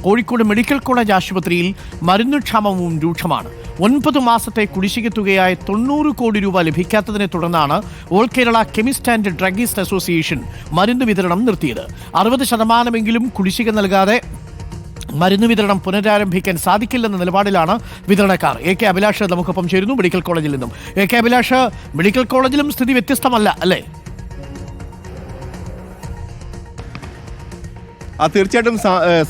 Kozhikode medical college ആശുപത്രിയിൽ മരുന്നുക്ഷാമവും രൂക്ഷമാണ്. 9 മാസത്തെ കുടിശ്ശിക തുകയായ 90 കോടി രൂപ ലഭിക്കാത്തതിനെ തുടർന്നാണ് all Kerala chemist and druggist association മരുന്ന് വിതരണം നിർത്തിയത്. 60% കുടിശ്ശിക നൽകാതെ മരുന്ന് വിതരണം പുനരാരംഭിക്കാൻ സാധിക്കില്ലെന്ന നിലപാടിലാണ് വിതരണക്കാർ. എ കെ അഭിലാഷ് നമുക്കൊപ്പം ചേരുന്നു മെഡിക്കൽ കോളേജിൽ നിന്നും. എ കെ അഭിലാഷ്, മെഡിക്കൽ കോളേജിലും സ്ഥിതി വ്യത്യസ്തമല്ല അല്ലേ? തീർച്ചയായിട്ടും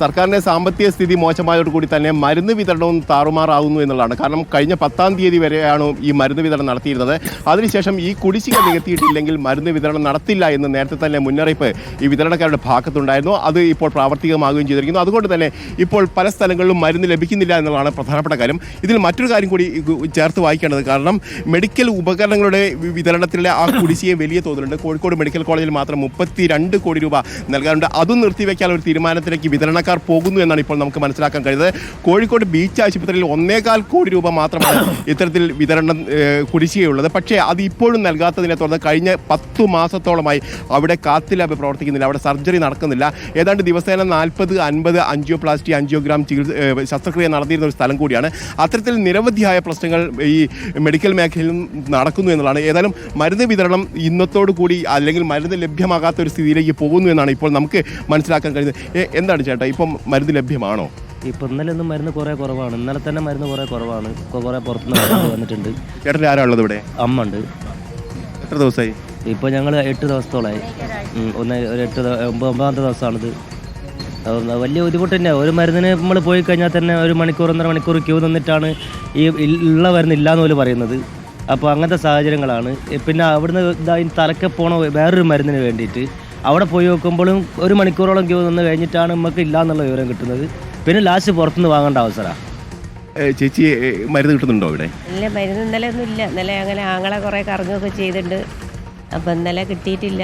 സർക്കാരിൻ്റെ സാമ്പത്തിക സ്ഥിതി മോശമായതോടുകൂടി തന്നെ മരുന്ന് വിതരണവും താറുമാറാവുന്നു എന്നുള്ളതാണ്. കാരണം കഴിഞ്ഞ 10-ാം തീയതി വരെയാണ് ഈ മരുന്ന് വിതരണം നടത്തിയിരുന്നത്. അതിനുശേഷം ഈ കുടിശ്ശിക നികത്തിയിട്ടില്ലെങ്കിൽ മരുന്ന് വിതരണം നടത്തില്ല എന്ന് നേരത്തെ തന്നെ മുന്നറിയിപ്പ് ഈ വിതരണക്കാരുടെ ഭാഗത്തുണ്ടായിരുന്നു. അത് ഇപ്പോൾ പ്രാവർത്തികമാകുകയും ചെയ്തിരിക്കുന്നു. അതുകൊണ്ട് തന്നെ ഇപ്പോൾ പല സ്ഥലങ്ങളിലും മരുന്ന് ലഭിക്കുന്നില്ല എന്നുള്ളതാണ് പ്രധാനപ്പെട്ട കാര്യം. ഇതിൽ മറ്റൊരു കാര്യം കൂടി ചേർത്ത് വായിക്കേണ്ടത്, കാരണം മെഡിക്കൽ ഉപകരണങ്ങളുടെ വിതരണത്തിലെ ആ കുടിശ്ശിക വലിയ തോതിലുണ്ട്. കോഴിക്കോട് മെഡിക്കൽ കോളേജിൽ മാത്രം 32 കോടി രൂപ നൽകാറുണ്ട്. അതും നിർത്തിവെക്കാൻ ഒരു തീരുമാനത്തിലേക്ക് വിതരണക്കാർ പോകുന്നു എന്നാണ് ഇപ്പോൾ നമുക്ക് മനസ്സിലാക്കാൻ കഴിയുന്നത്. കോഴിക്കോട് ബീച്ച് ആശുപത്രിയിൽ 1.25 കോടി രൂപ മാത്രമാണ് ഇത്തരത്തിൽ വിതരണം കുടിശ്ശികയുള്ളത്. പക്ഷേ അത് ഇപ്പോഴും നൽകാത്തതിനെ തുടർന്ന് കഴിഞ്ഞ 10 മാസത്തോളമായി അവിടെ കാത്ത് ലാബ് പ്രവർത്തിക്കുന്നില്ല, അവിടെ സർജറി നടക്കുന്നില്ല. ഏതാണ്ട് ദിവസേന 40-50 ആൻജിയോപ്ലാസ്റ്റി, ആൻജിയോഗ്രാം ശസ്ത്രക്രിയ നടത്തിയിരുന്ന ഒരു സ്ഥലം കൂടിയാണ്. അത്തരത്തിൽ നിരവധിയായ പ്രശ്നങ്ങൾ ഈ മെഡിക്കൽ മേഖലയിലും നടക്കുന്നു എന്നുള്ളതാണ്. ഏതായാലും മരുന്ന് വിതരണം ഇന്നത്തോടു കൂടി അല്ലെങ്കിൽ മരുന്ന് ലഭ്യമാകാത്ത ഒരു സ്ഥിതിയിലേക്ക് പോകുന്നു എന്നാണ് ഇപ്പോൾ നമുക്ക് മനസ്സിലാക്കാൻ കഴിയുന്നത്. എന്താണ് ചേട്ടാ, ഇപ്പം മരുന്ന് ലഭ്യമാണോ? ഇപ്പം ഇന്നലെ ഒന്നും മരുന്ന് കുറേ കുറവാണ്. ഇന്നലെ തന്നെ മരുന്ന് കുറേ കുറവാണ്. കുറേ പുറത്തുനിന്ന് വന്നിട്ടുണ്ട്. ചേട്ടൻ ആരാ ഉള്ളത് ഇവിടെ? അമ്മ ഉണ്ട്. എത്ര ദിവസമായി? ഇപ്പോൾ ഞങ്ങൾ 8 ദിവസത്തോളമായി. ഒരു 9-ാമത്തെ ദിവസമാണിത്. വലിയ ബുദ്ധിമുട്ട് തന്നെയാണ്. ഒരു മരുന്നിന് നമ്മൾ പോയി കഴിഞ്ഞാൽ തന്നെ 1 മണിക്കൂർ 1.5 മണിക്കൂർ ക്യൂ നിന്നിട്ടാണ് ഈ ഉള്ള മരുന്ന് ഇല്ലയെന്ന് പോലും പറയുന്നത്. അപ്പോൾ അങ്ങനത്തെ സാഹചര്യങ്ങളാണ്. പിന്നെ അവിടുന്ന് തലക്കെ പോണ വേറൊരു മരുന്നിന് വേണ്ടിയിട്ട് അവിടെ പോയി നോക്കുമ്പോഴും 1 മണിക്കൂറോളം ക്യൂ നിന്ന് കഴിഞ്ഞിട്ടാണ് നമുക്ക് ഇല്ലയെന്നുള്ള വിവരം കിട്ടുന്നത്. പിന്നെ ലാസ്റ്റ് പുറത്തുനിന്ന് വാങ്ങേണ്ട അവസരമാണ്. ചേച്ചി, മരുന്ന് കിട്ടുന്നുണ്ടോ ഇവിടെ? ഇല്ല, മരുന്ന് ഇന്നലെ ഒന്നും ഇല്ല. ഇന്നലെ അങ്ങനെ ആങ്ങളെ കുറേ കറങ്ങുകയൊക്കെ ചെയ്തിട്ടുണ്ട്. അപ്പം ഇന്നലെ കിട്ടിയിട്ടില്ല.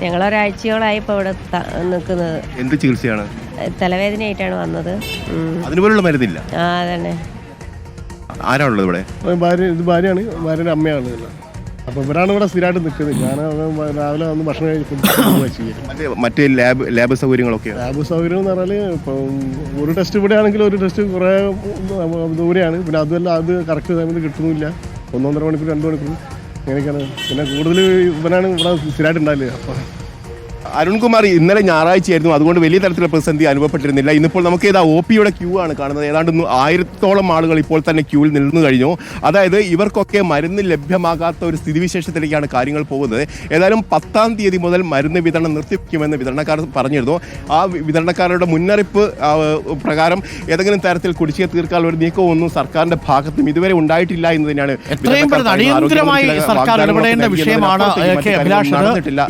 ഞങ്ങളൊരാഴ്ചയോളായി ഇപ്പോൾ ഇവിടെ നിൽക്കുന്നത്. എന്ത് ചികിത്സയാണ്? തലവേദനയായിട്ടാണ് വന്നത്. അതിനുപോലുള്ള മരുന്നില്ല? ആ, അതന്നെ. ആരാണുള്ളത് ഇവിടെ? ഭാര്യയാണ്, ഭാര്യയുടെ അമ്മയാണ്. അപ്പോൾ ഇവരാണ് ഇവിടെ സ്ഥിരമായിട്ട് നിൽക്കുന്നത്. ഞാൻ രാവിലെ വന്ന് ഭക്ഷണം കഴിക്കും. മറ്റേ ലാബ് സൗകര്യങ്ങളൊക്കെ? ലാബ് സൗകര്യം എന്ന് പറഞ്ഞാൽ ഇപ്പം ഒരു ടെസ്റ്റ് ഇവിടെ ആണെങ്കിൽ ഒരു ടെസ്റ്റ് കുറേ ദൂരെയാണ്. പിന്നെ അതുമല്ല, അത് കറക്റ്റ് സമയത്ത് കിട്ടുന്നില്ല. 1.5 മണിക്കൂർ 2 മണിക്കൂർ അങ്ങനെയൊക്കെയാണ്. പിന്നെ കൂടുതൽ ഇവനാണ് ഇവിടെ സ്ഥിരമായിട്ട് ഉണ്ടാവില്ല. അപ്പോൾ അരുൺകുമാർ, ഇന്നലെ ഞായറാഴ്ചയായിരുന്നു, അതുകൊണ്ട് വലിയ തരത്തിലുള്ള പ്രതിസന്ധി അനുഭവപ്പെട്ടിരുന്നില്ല. ഇന്നിപ്പോൾ നമുക്ക് ഏതാ OPയുടെ ക്യൂ ആണ് കാണുന്നത്. ഏതാണ്ട് 1000-ഓളം ആളുകൾ ഇപ്പോൾ തന്നെ ക്യൂവിൽ നിന്നു കഴിഞ്ഞു. അതായത് ഇവർക്കൊക്കെ മരുന്ന് ലഭ്യമാകാത്ത ഒരു സ്ഥിതിവിശേഷത്തിലേക്കാണ് കാര്യങ്ങൾ പോകുന്നത്. ഏതായാലും 10-ാം തീയതി മുതൽ മരുന്ന് വിതരണം നിർത്തിവെക്കുമെന്ന് വിതരണക്കാർ പറഞ്ഞിരുന്നു. ആ വിതരണക്കാരുടെ മുന്നറിയിപ്പ് പ്രകാരം ഏതെങ്കിലും തരത്തിൽ കുടിശ്ശിക തീർക്കാനുള്ള ഒരു നീക്കമൊന്നും സർക്കാരിന്റെ ഭാഗത്തും ഇതുവരെ ഉണ്ടായിട്ടില്ല എന്ന് തന്നെയാണ് അടിയന്തരമായി സർക്കാർ ഇടപെടേണ്ട വിഷയമാണ്.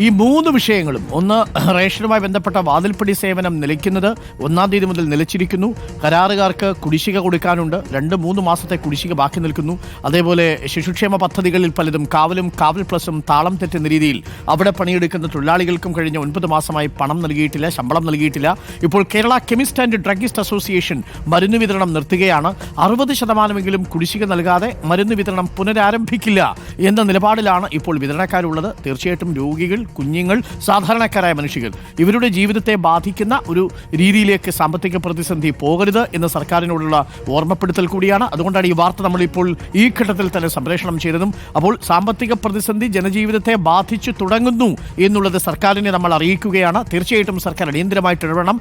ഈ 3 വിഷയങ്ങളും, ഒന്ന് റേഷനുമായി ബന്ധപ്പെട്ട വാതിൽപ്പടി സേവനം നിലയ്ക്കുന്നത് 1-ാം തീയതി മുതൽ നിലച്ചിരിക്കുന്നു. കരാറുകാർക്ക് കുടിശ്ശിക കൊടുക്കാനുണ്ട്. 2-3 മാസത്തെ കുടിശ്ശിക ബാക്കി നിൽക്കുന്നു. അതേപോലെ ശിശുക്ഷേമ പദ്ധതികളിൽ പലതും കാവലും കാവൽ പ്ലസും താളം തെറ്റുന്ന രീതിയിൽ അവിടെ പണിയെടുക്കുന്ന തൊഴിലാളികൾക്കും കഴിഞ്ഞ 9 മാസമായി പണം നൽകിയിട്ടില്ല, ശമ്പളം നൽകിയിട്ടില്ല. ഇപ്പോൾ Kerala chemist and druggist association മരുന്ന് വിതരണം നിർത്തുകയാണ്. 60% കുടിശ്ശിക നൽകാതെ മരുന്ന് വിതരണം പുനരാരംഭിക്കില്ല എന്ന നിലപാടിലാണ് ഇപ്പോൾ വിതരണക്കാരുള്ളത്. തീർച്ചയായിട്ടും രോഗികൾ, കുഞ്ഞുങ്ങൾ, സാധാരണക്കാരായ മനുഷ്യർ, ഇവരുടെ ജീവിതത്തെ ബാധിക്കുന്ന ഒരു രീതിയിലേക്ക് സാമ്പത്തിക പ്രതിസന്ധി പോകരുത് എന്ന് സർക്കാരിനോടുള്ള ഓർമ്മപ്പെടുത്തൽ കൂടിയാണ്. അതുകൊണ്ടാണ് ഈ വാർത്ത നമ്മളിപ്പോൾ ഈ ഘട്ടത്തിൽ തന്നെ സംപ്രേഷണം ചെയ്തതും. അപ്പോൾ സാമ്പത്തിക പ്രതിസന്ധി ജനജീവിതത്തെ ബാധിച്ചു തുടങ്ങുന്നു എന്നുള്ളത് സർക്കാരിനെ നമ്മൾ അറിയിക്കുകയാണ്. തീർച്ചയായിട്ടും സർക്കാർ അടിയന്തരമായിട്ട് ഇടപെടണം.